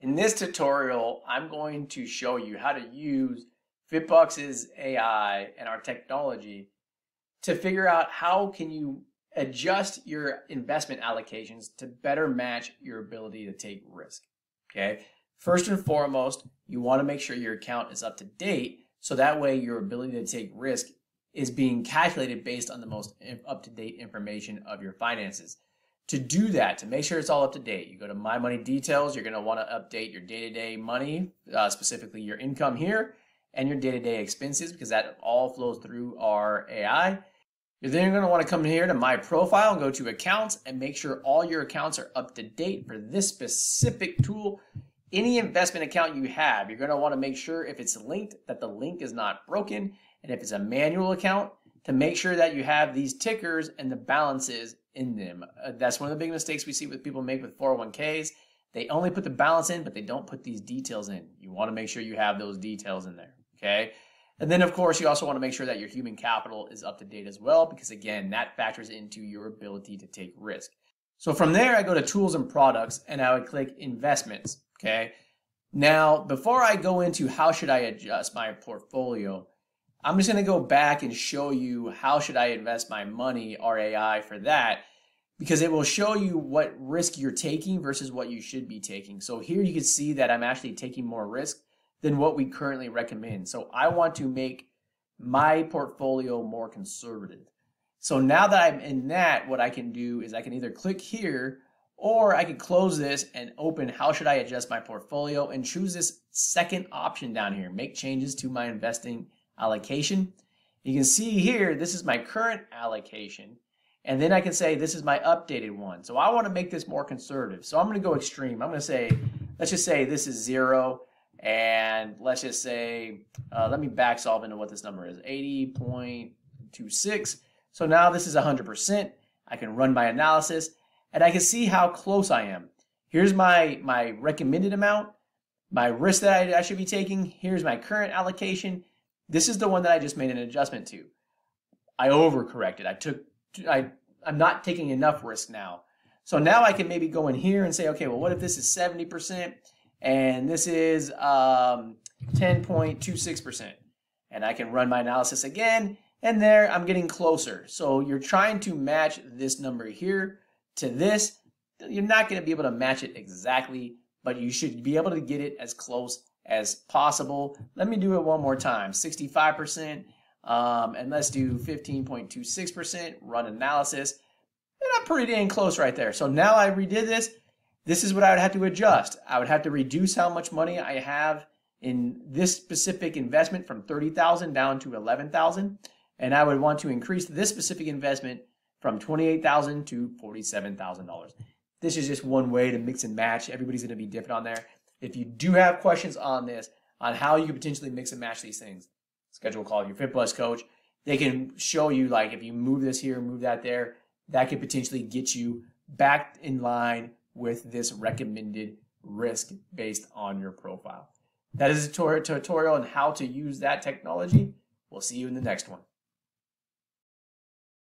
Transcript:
In this tutorial, I'm going to show you how to use FitBucks's AI and our technology to figure out how can you adjust your investment allocations to better match your ability to take risk. Okay. First and foremost, you want to make sure your account is up to date, so that way your ability to take risk is being calculated based on the most up-to-date information of your finances. To do that, to make sure it's all up to date, you go to My Money Details. You're going to want to update your day-to-day money, specifically your income here, and your day-to-day expenses, because that all flows through our AI. You're then going to want to come here to My Profile and go to Accounts and make sure all your accounts are up to date for this specific tool. Any investment account you have, you're going to want to make sure if it's linked that the link is not broken, and if it's a manual account, to make sure that you have these tickers and the balances in them. That's one of the big mistakes we see with people make with 401ks. They only put the balance in, but they don't put these details in. You want to make sure you have those details in there, okay? And then, of course, you also want to make sure that your human capital is up to date as well, because, again, that factors into your ability to take risk. So from there, I go to Tools and Products, and I would click Investments, okay? Now, before I go into how should I adjust my portfolio, I'm just going to go back and show you how should I invest my money, our AI for that, because it will show you what risk you're taking versus what you should be taking. So here you can see that I'm actually taking more risk than what we currently recommend. So I want to make my portfolio more conservative. So now that I'm in that, what I can do is I can either click here, or I can close this and open how should I adjust my portfolio and choose this second option down here, make changes to my investing allocation. You can see here, this is my current allocation, and then I can say this is my updated one. So I want to make this more conservative. So I'm going to go extreme. I'm going to say, let's just say this is 0, and let's just say, let me back solve into what this number is, 80.26. So now this is 100%. I can run my analysis, and I can see how close I am. Here's my recommended amount, my risk that I should be taking. Here's my current allocation. This is the one that I just made an adjustment to. I overcorrected. I'm not taking enough risk now. So now I can maybe go in here and say, okay, well, what if this is 70% and this is 10.26%? And I can run my analysis again, and there I'm getting closer. So you're trying to match this number here to this. You're not going to be able to match it exactly, but you should be able to get it as close as possible. Let me do it one more time. 65%, and let's do 15.26%, run analysis. And I'm pretty dang close right there. So now I redid this. This is what I would have to adjust. I would have to reduce how much money I have in this specific investment from $30,000 down to $11,000. And I would want to increase this specific investment from $28,000 to $47,000. This is just one way to mix and match. Everybody's going to be different on there. If you do have questions on this, on how you could potentially mix and match these things, schedule a call with your FitBucks coach. They can show you, like, if you move this here, move that there, that could potentially get you back in line with this recommended risk based on your profile. That is a tutorial on how to use that technology. We'll see you in the next one.